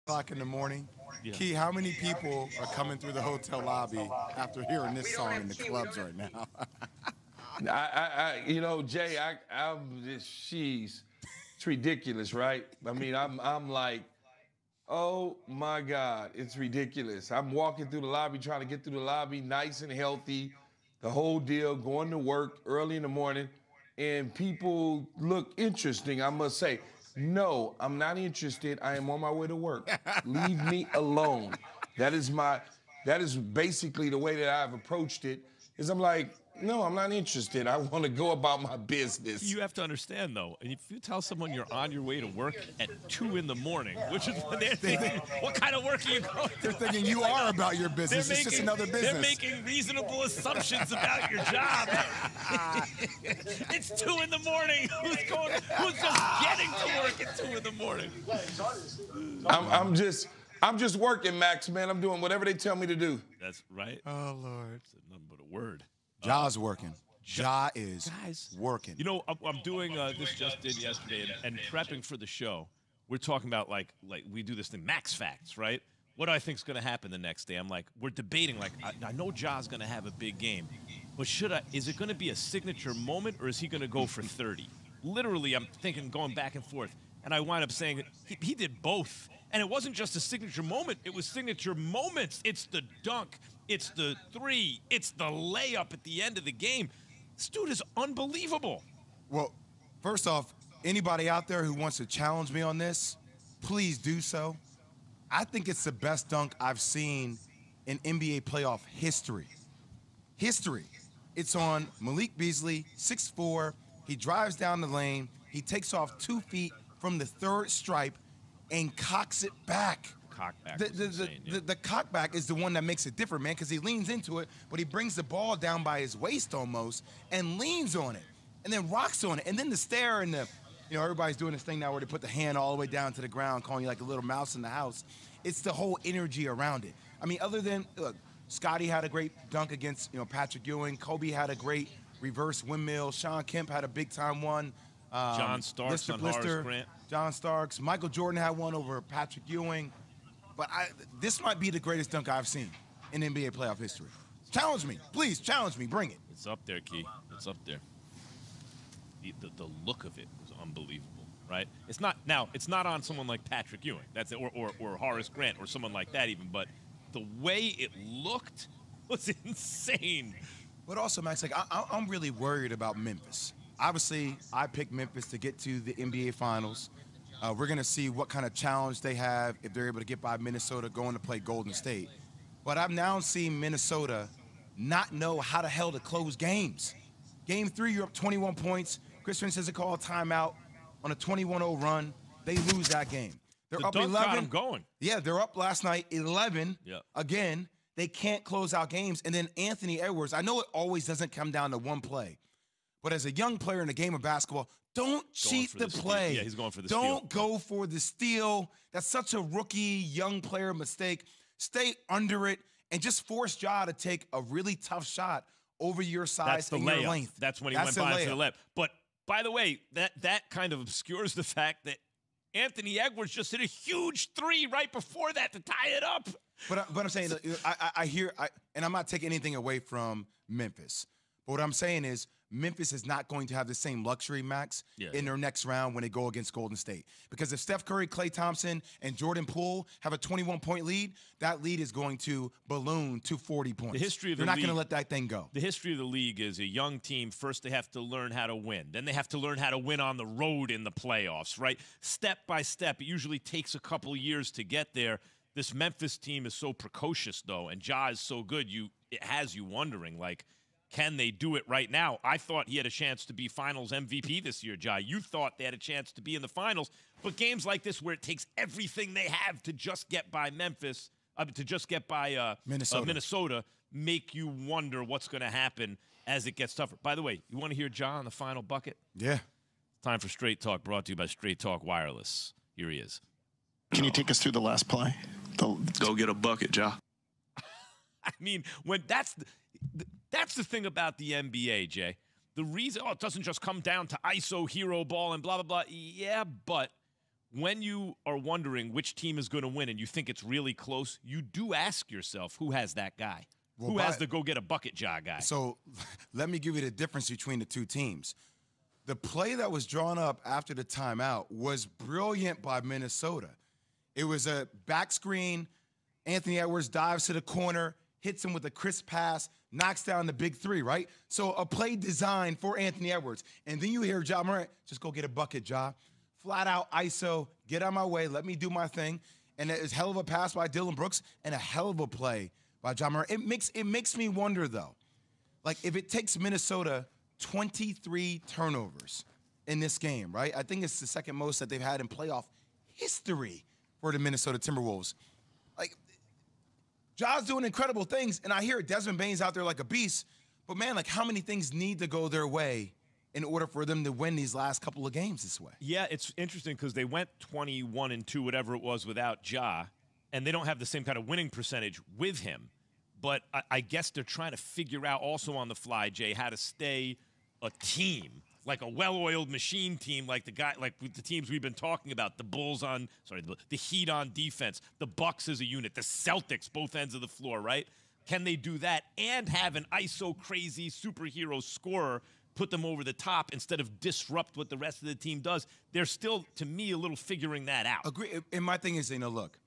o'clock in the morning. Yeah. Key, how many people are coming through the hotel lobby after hearing this song in the clubs right now? Jay, I'm just, it's ridiculous, right? I mean, I'm like, oh my God, it's ridiculous. I'm walking through the lobby, trying to get through the lobby, nice and healthy, the whole deal, going to work early in the morning, and people look interesting, I must say. No, I'm not interested. I am on my way to work. Leave me alone. That is basically the way that I've approached it, is I'm like, no, I'm not interested. I want to go about my business. You have to understand, though, if you tell someone you're on your way to work at 2 in the morning, which is when they're thinking, what kind of work are you going to? They're thinking you are about your business. It's just another business. They're making reasonable assumptions about your job. It's 2 in the morning. Who's just getting to work at 2 in the morning? I'm just working, Max, man. I'm doing whatever they tell me to do. That's right. Oh, Lord. It's nothing but a word. Ja's working. Ja is working. You know, I'm doing this just did yesterday and prepping for the show. We're talking about like we do this thing, Max Facts, right? What do I think's going to happen the next day? I'm like, we're debating. Like, I know Ja's going to have a big game, but is it going to be a signature moment or is he going to go for 30? Literally, I'm thinking going back and forth, and I wind up saying he did both. And it wasn't just a signature moment. It was signature moments. It's the dunk. It's the three. It's the layup at the end of the game. This dude is unbelievable. Well, first off, anybody out there who wants to challenge me on this, please do so. I think it's the best dunk I've seen in NBA playoff history. It's on Malik Beasley, 6'4". He drives down the lane. He takes off 2 feet from the third stripe and cocks it back. The cockback is the one that makes it different, man, because he leans into it, but he brings the ball down by his waist almost and leans on it and then rocks on it. And then the stare and everybody's doing this thing now where they put the hand all the way down to the ground, calling you like a little mouse in the house. It's the whole energy around it. I mean, other than, look, Scotty had a great dunk against, Patrick Ewing. Kobe had a great reverse windmill. Sean Kemp had a big-time one. John Starks on Horace Grant. John Starks. Michael Jordan had one over Patrick Ewing. But this might be the greatest dunk I've seen in NBA playoff history. Challenge me. Please, challenge me. Bring it. It's up there, Key. It's up there. The look of it was unbelievable, right? It's not on someone like Patrick Ewing. That's it, or Horace Grant or someone like that even, but the way it looked was insane. But also, Max, I'm really worried about Memphis. Obviously, I picked Memphis to get to the NBA Finals. We're going to see what kind of challenge they have if they're able to get by Minnesota going to play Golden State. But I've now seen Minnesota not know how the hell to close games. Game 3, you're up 21 points. Chris Finch has a call timeout on a 21-0 run. They lose that game. They're up 11. Got them going. Yeah, they're up last night 11. Yeah. Again, they can't close out games. And then Anthony Edwards, I know it always doesn't come down to one play. But as a young player in the game of basketball, don't cheat the play. Yeah, he's going for the steal. Don't go for the steal. That's such a rookie, young player mistake. Stay under it and just force Ja to take a really tough shot over your size and your length. That's when he went by for the layup. But, by the way, that kind of obscures the fact that Anthony Edwards just hit a huge 3 right before that to tie it up. But I'm saying, I hear, and I'm not taking anything away from Memphis. But what I'm saying is Memphis is not going to have the same luxury, Max, in their next round when they go against Golden State. Because if Steph Curry, Klay Thompson, and Jordan Poole have a 21-point lead, that lead is going to balloon to 40 points. They're not going to let that thing go. The history of the league is a young team. First, they have to learn how to win. Then they have to learn how to win on the road in the playoffs, right? Step by step. It usually takes a couple years to get there. This Memphis team is so precocious, though, and Ja is so good, it has you wondering, like, can they do it right now? I thought he had a chance to be Finals MVP this year, Ja. You thought they had a chance to be in the Finals. But games like this where it takes everything they have to just get by Memphis, to just get by Minnesota, make you wonder what's going to happen as it gets tougher. By the way, you want to hear Ja on the final bucket? Yeah. Time for Straight Talk, brought to you by Straight Talk Wireless. Here he is. Can you take us through the last play? Go get a bucket, Ja. I mean, when that's the thing about the NBA, Jay. The reason, it doesn't just come down to ISO, hero ball, and blah, blah, blah. Yeah, but when you are wondering which team is going to win and you think it's really close, you do ask yourself, who has that guy? Well, who has the go-get-a-bucket Ja guy? So let me give you the difference between the two teams. The play that was drawn up after the timeout was brilliant by Minnesota. It was a back screen. Anthony Edwards dives to the corner, hits him with a crisp pass, knocks down the big three, right? So a play designed for Anthony Edwards. And then you hear Ja Morant, just go get a bucket, Ja. Flat out ISO, get out of my way, let me do my thing. And it's hell of a pass by Dylan Brooks and a hell of a play by Ja Morant. It makes me wonder, though, like if it takes Minnesota 23 turnovers in this game, right? I think it's the second most that they've had in playoff history for the Minnesota Timberwolves. Like, Ja's doing incredible things, and I hear Desmond Bane's out there like a beast, but man, like how many things need to go their way in order for them to win these last couple of games this way? Yeah, it's interesting because they went 21-2, whatever it was, without Ja, and they don't have the same kind of winning percentage with him. But I guess they're trying to figure out also on the fly, Jay, how to stay a team, like a well-oiled machine team, like with the teams we've been talking about, the Heat on defense, the Bucks as a unit, the Celtics, both ends of the floor, right? Can they do that and have an ISO crazy superhero scorer put them over the top instead of disrupt what the rest of the team does? They're still, to me, a little figuring that out. Agree. And my thing is, look,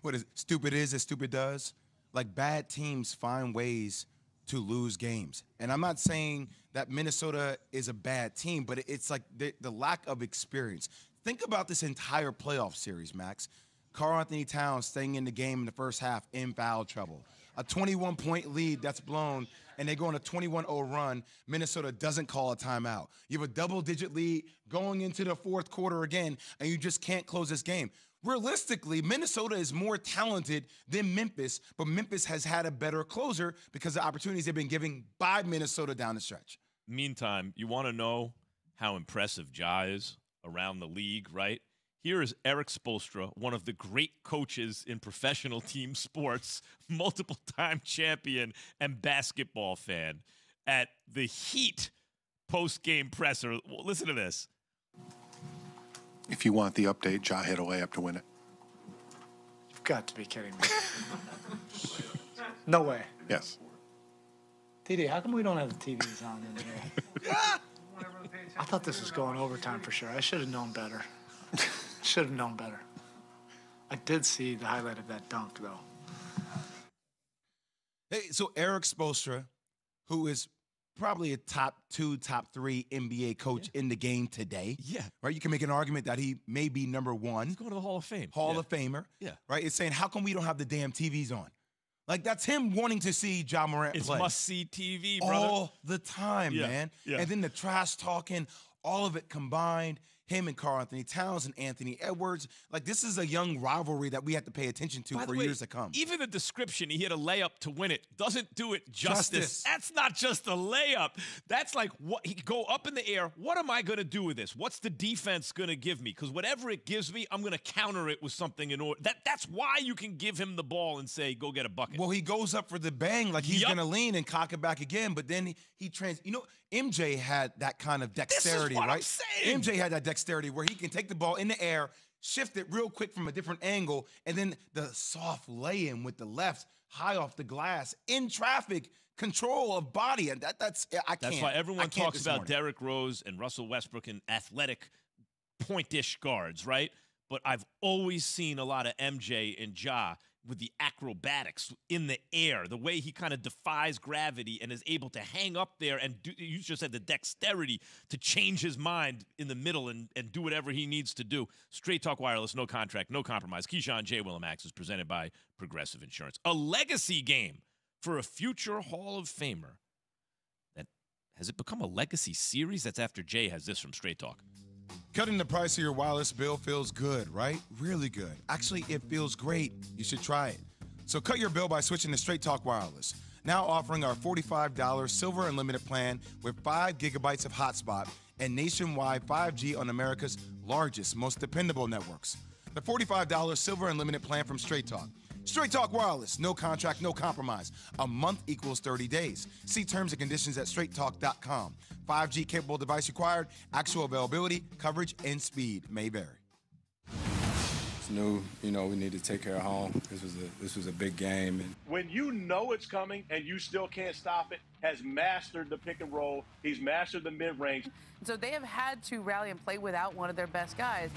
what is stupid is as stupid does. Like, bad teams find ways to lose games. And I'm not saying that Minnesota is a bad team, but it's like the lack of experience. Think about this entire playoff series, Max. Karl-Anthony Towns staying in the game in the first half in foul trouble. A 21-point lead that's blown, and they go on a 21-0 run. Minnesota doesn't call a timeout. You have a double-digit lead going into the fourth quarter again, and you just can't close this game. Realistically, Minnesota is more talented than Memphis, but Memphis has had a better closer because of the opportunities they've been giving by Minnesota down the stretch. Meantime, you want to know how impressive Ja is around the league, right? Here is Eric Spoelstra, one of the great coaches in professional team sports, multiple-time champion and basketball fan, at the Heat post-game presser. Well, listen to this. If you want the update, Ja hit a layup to win it. You've got to be kidding me. No way. Yes. TD, how come we don't have the TVs on in here? I thought this was going overtime for sure. I should have known better. Should have known better. I did see the highlight of that dunk, though. Hey, so Eric Spoelstra, who is probably a top 2, top 3 NBA coach in the game today. Yeah. Right? You can make an argument that he may be number 1. He's going to the Hall of Fame. Hall of Famer. Yeah. Right? It's saying, how come we don't have the damn TVs on? Like, that's him wanting to see Ja Morant play. It's must-see TV, brother. All the time, man. Yeah. And then the trash talking, all of it combined. Him and Karl-Anthony Towns and Anthony Edwards. Like, this is a young rivalry that we have to pay attention to for years to come. Even the description, he hit a layup to win it, doesn't do it justice. That's not just a layup. That's like, what he go up in the air. What am I going to do with this? What's the defense going to give me? Because whatever it gives me, I'm going to counter it with something in order. That's why you can give him the ball and say, go get a bucket. Well, he goes up for the bang, like he's going to lean and cock it back again, but then MJ had that kind of dexterity, this is what right? I'm saying. MJ had that dexterity where he can take the ball in the air, shift it real quick from a different angle, and then the soft lay-in with the left, high off the glass, in traffic, control of body, and that's why everyone talks about Derrick Rose and Russell Westbrook and athletic, point-ish guards, right? But I've always seen a lot of MJ and Ja with the acrobatics in the air, the way he kind of defies gravity and is able to hang up there and you just had the dexterity to change his mind in the middle and do whatever he needs to do. Straight Talk Wireless, no contract, no compromise. Keyshawn J. Willimax is presented by Progressive Insurance. A legacy game for a future Hall of Famer. Has it become a legacy series? That's after Jay has this from Straight Talk. Cutting the price of your wireless bill feels good, right? Really good. Actually, it feels great. You should try it. So cut your bill by switching to Straight Talk Wireless. Now offering our $45 Silver Unlimited plan with 5 gigabytes of hotspot and nationwide 5G on America's largest, most dependable networks. The $45 Silver Unlimited plan from Straight Talk. Straight Talk Wireless, no contract, no compromise. A month equals 30 days. See terms and conditions at straighttalk.com. 5G capable device required. Actual availability, coverage, and speed may vary. knew, we needed to take care of home. This was a big game. And when you know it's coming and you still can't stop it, has mastered the pick and roll. He's mastered the mid-range. So they have had to rally and play without one of their best guys.